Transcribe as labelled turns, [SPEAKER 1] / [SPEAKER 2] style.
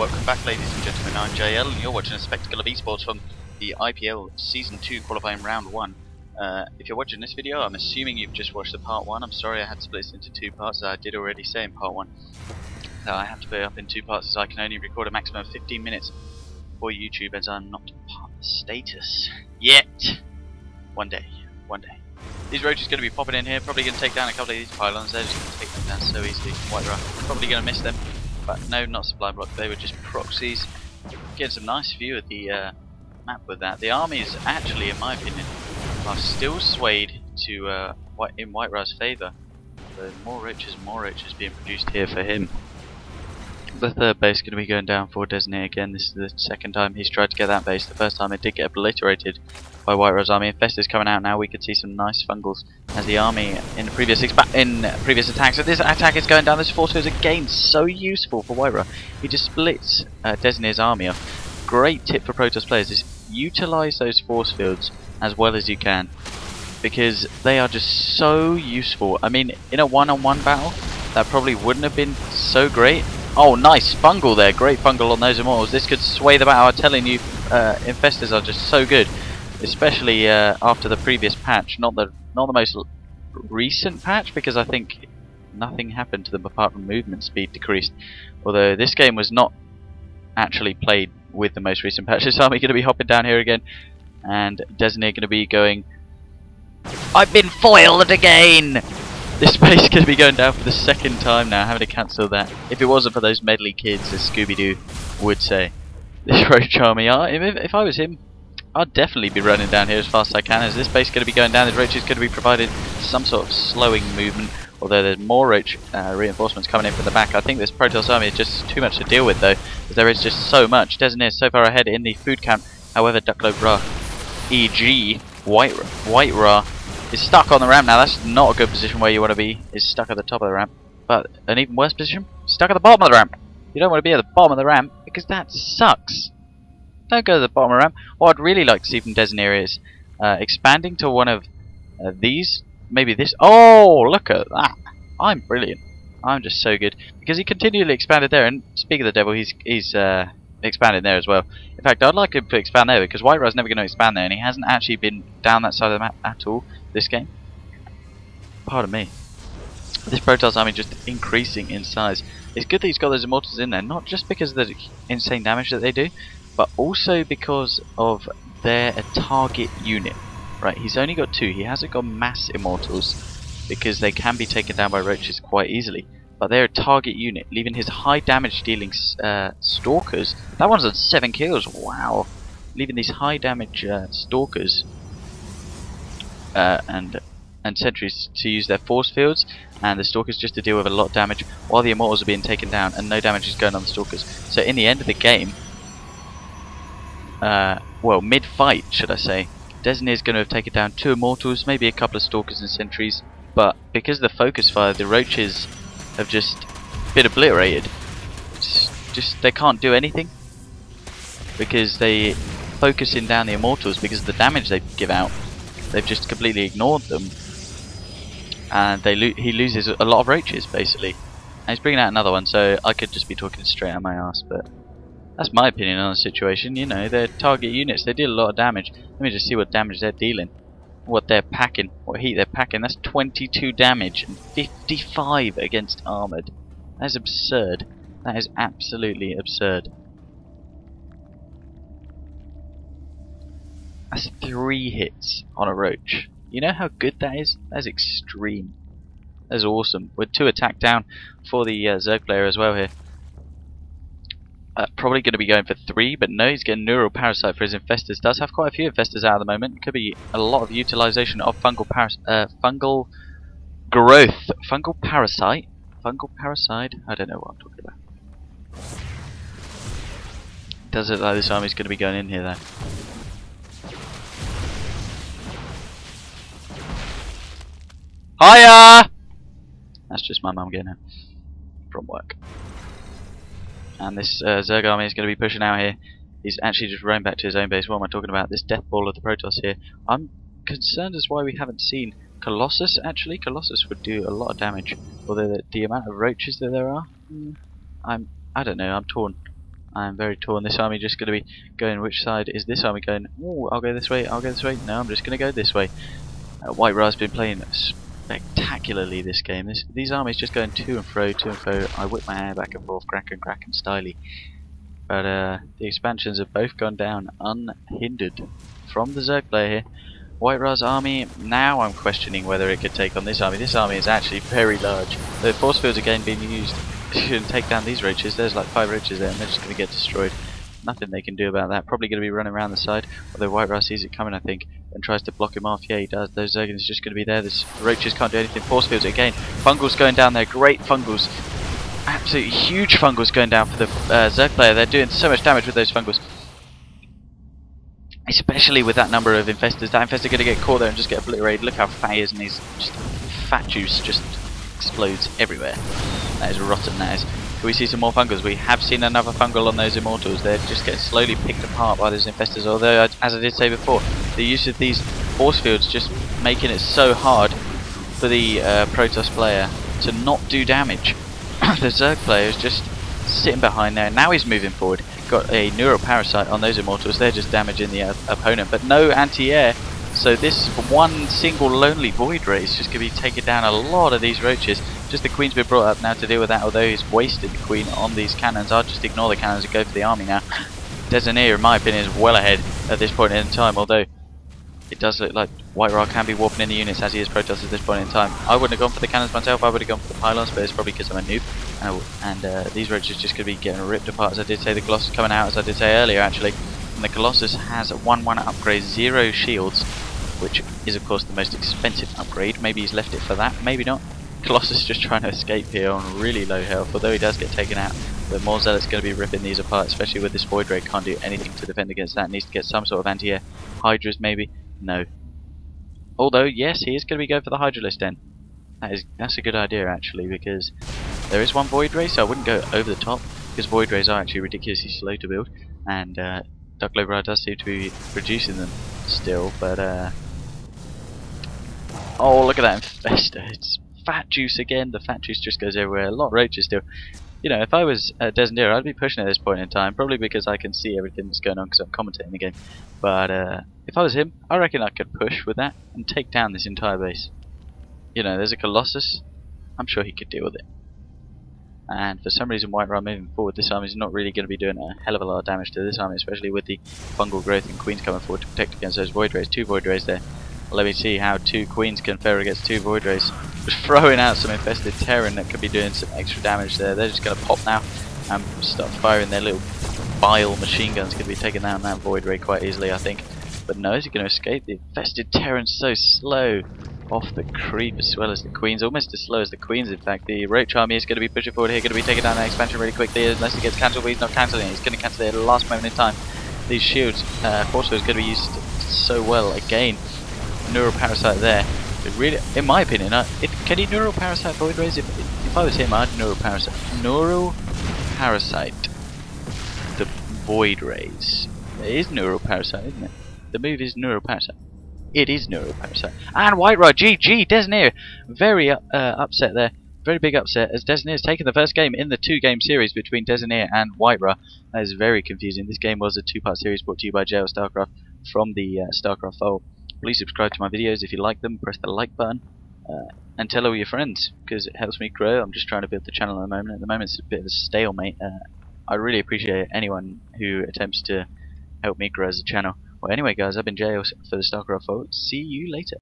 [SPEAKER 1] welcome back, ladies and gentlemen. I'm JL, and you're watching a spectacle of esports from the IPL Season 2 qualifying Round 1. If you're watching this video, I'm assuming you've just watched the Part 1. I'm sorry I had to split this into two parts, as I did already say in Part 1. I have to put it up in two parts, as I can only record a maximum of 15 minutes for YouTube, as I'm not part of the status yet. One day. These roaches are going to be popping in here, probably going to take down a couple of these pylons. They're just going to take them down so easily. Whitera, probably going to miss them. But no, not supply block, they were just proxies. Getting some nice view of the map with that. The army is actually, in my opinion, are still swayed to in Whitera's favour. So more roaches being produced here for him. The third base going to be going down for Desanir again. This is the second time he's tried to get that base. The first time it did get obliterated by Whitera's army. Infestor's coming out now. We could see some nice fungals as the army in the previous attacks. So this attack is going down. This force field again, so useful for Whitera. He just splits Desanir's army up. Great tip for Protoss players is utilise those force fields as well as you can, because they are just so useful. I mean, in a one-on-one battle, that probably wouldn't have been so great. Oh, nice fungal there. Great fungal on those immortals. This could sway the battle. I'm telling you, infestors are just so good, especially after the previous patch. Not the most recent patch, because I think nothing happened to them apart from movement speed decreased. Although this game was not actually played with the most recent patch. This army going to be hopping down here again, and Desanir going to be going, I've been foiled again! This base is going to be going down for the second time now, having to cancel that. If it wasn't for those medley kids, as Scooby-Doo would say. This roach army, if I was him, I'd definitely be running down here as fast as I can, as this base is going to be going down. This roach is going to be provided some sort of slowing movement, although there's more roach reinforcements coming in from the back. I think this Protoss army is just too much to deal with, though, because there is just so much. Desanir is so far ahead in the food count. However, Duckload Ra, e.g. Whitera, is stuck on the ramp now. That's not a good position where you want to be, is stuck at the top of the ramp. But an even worse position, stuck at the bottom of the ramp. You don't want to be at the bottom of the ramp, because that sucks. Don't go to the bottom of the ramp. What I'd really like to see from Desanir is expanding to one of these, maybe this. Oh, look at that. I'm brilliant. I'm just so good, because he continually expanded there, and speak of the devil, he's expanded there as well. In fact, I'd like him to expand there, because Whitera's never going to expand there, and he hasn't actually been down that side of the map at all this game. Pardon me. This Protoss army just increasing in size. It's good that he's got those immortals in there, not just because of the insane damage that they do, but also because of their target unit. Right, he's only got two. He hasn't got mass immortals, because they can be taken down by roaches quite easily. But they're a target unit, leaving his high damage dealing stalkers. That one's on 7 kills. Wow. Leaving these high damage stalkers and sentries to use their force fields, and the stalkers just to deal with a lot of damage, while the immortals are being taken down and no damage is going on the stalkers. So in the end of the game, well, mid-fight should I say, Desanir is going to have taken down 2 immortals, maybe a couple of stalkers and sentries, but because of the focus fire, the roaches have just been obliterated. Just they can't do anything, because they focusing down the immortals because of the damage they give out. They've just completely ignored them, and he loses a lot of roaches basically. And he's bringing out another one, so I could just be talking straight out my ass, but that's my opinion on the situation. You know, they're target units, they deal a lot of damage. Let me just see what damage they're dealing, what they're packing, what heat they're packing. That's 22 damage and 55 against armoured. That is absurd. That is absolutely absurd. That's 3 hits on a roach. You know how good that is? That is extreme. That is awesome. With 2 attack down for the Zerg player as well here. Probably going to be going for 3, but no, he's getting neural parasite for his infestors. Does have quite a few infestors out at the moment. Could be a lot of utilisation of fungal growth. Fungal parasite. I don't know what I'm talking about. Does it like this army's going to be going in here though? Hiya! That's just my mum getting home from work. And this Zerg army is going to be pushing out here. He's actually just running back to his own base. What am I talking about? This death ball of the Protoss here. I'm concerned as why we haven't seen Colossus. Actually, Colossus would do a lot of damage. Although the amount of roaches that there are, I don't know. I'm torn. I'm very torn. This army just going to be going. Which side is this army going? Ooh, I'll go this way. I'll go this way. No, I'm just going to go this way. Whitera's been playing spectacularly this game. These armies just going to and fro, to and fro. I whip my hair back and forth, crack and styly. But the expansions have both gone down unhindered from the Zerg player here. Whitera's army, now I'm questioning whether it could take on this army. This army is actually very large. The force fields again being used to take down these roaches. There's like 5 roaches there and they're just going to get destroyed. Nothing they can do about that. Probably going to be running around the side, although Whitera sees it coming, I think, and tries to block him off. Yeah, he does. Those Zergans are just going to be there. The roaches can't do anything. Force fields again. Fungals going down there. Great Fungals. Absolutely huge Fungals going down for the Zerg player. They're doing so much damage with those Fungals. Especially with that number of infestors. That infestor going to get caught there and just get obliterated. Look how fat he is, and he's just fat juice just explodes everywhere. That is rotten, that is. Can we see some more Fungals? We have seen another Fungal on those Immortals. They're just getting slowly picked apart by those infestors. Although, as I did say before, the use of these force fields just making it so hard for the Protoss player to not do damage. The Zerg player is just sitting behind there. Now he's moving forward. Got a Neural Parasite on those Immortals. They're just damaging the opponent, but no anti-air. So this one single lonely Void Ray is just going to be taking down a lot of these roaches. Just the Queen's been brought up now to deal with that, although he's wasted the Queen on these cannons. I'll just ignore the cannons and go for the army now. Desanir, in my opinion, is well ahead at this point in time, although it does look like Whitera can be warping in the units as he is Protoss at this point in time. I wouldn't have gone for the cannons myself, I would have gone for the pylons, but it's probably because I'm a noob. And these roaches are just going to be getting ripped apart, as I did say. The Colossus coming out, as I did say earlier, actually. And the Colossus has a 1-1 upgrade, 0 shields, which is of course the most expensive upgrade. Maybe he's left it for that, maybe not. Colossus just trying to escape here on really low health, although he does get taken out. But more Zealot's going to be ripping these apart, especially with this Void Ray. Can't do anything to defend against that. Needs to get some sort of anti-air. Hydras maybe? No. Although, yes, he is going to be going for the Hydralisk Den. That's a good idea actually, because there is one Void Ray, so I wouldn't go over the top, because Void Rays are actually ridiculously slow to build, and Ducklover does seem to be reducing them still, but oh, look at that Infestor. It's fat juice again. The fat juice just goes everywhere. A lot of roaches still. You know, if I was Desanir, I'd be pushing at this point in time, probably because I can see everything that's going on because I'm commentating the game. But if I was him, I reckon I could push with that and take down this entire base. You know, there's a Colossus. I'm sure he could deal with it. And for some reason, Whitera moving forward, this army is not really going to be doing a hell of a lot of damage to this army, especially with the fungal growth and Queens coming forward to protect against those Void Rays. 2 Void Rays there. Let me see how 2 Queens can fare against 2 Void Rays. Just throwing out some infested Terran that could be doing some extra damage there. They're just going to pop now and start firing their little bile machine guns. Could be taking down that Void Ray quite easily, I think. But no, is he going to escape? The infested Terran's so slow off the creep as well as the Queens. Almost as slow as the Queens, in fact. The Roach army is going to be pushing forward here, going to be taking down that expansion really quickly unless it gets cancelled, but he's not cancelling it. He's going to cancel it at the last moment in time. These shields, force fields, going to be used so well again. Neural Parasite there. But really, in my opinion, can he Neural Parasite Void Rays? If I was him, I'd Neural Parasite. Neural Parasite the Void Rays. It is Neural Parasite, isn't it? The move is Neural Parasite. It is Neural Parasite. And Whitera, GG, Desanir, very upset there. Very big upset as Desanir has taken the first game in the 2-game series between Desanir and Whitera. That is very confusing. This game was a 2-part series brought to you by JL StarCraft from the StarCraft file. Please subscribe to my videos if you like them. Press the like button and tell all your friends because it helps me grow. I'm just trying to build the channel at the moment. At the moment it's a bit of a stalemate. I really appreciate anyone who attempts to help me grow as a channel. Well, anyway, guys, I've been JL for the StarCraft file. See you later.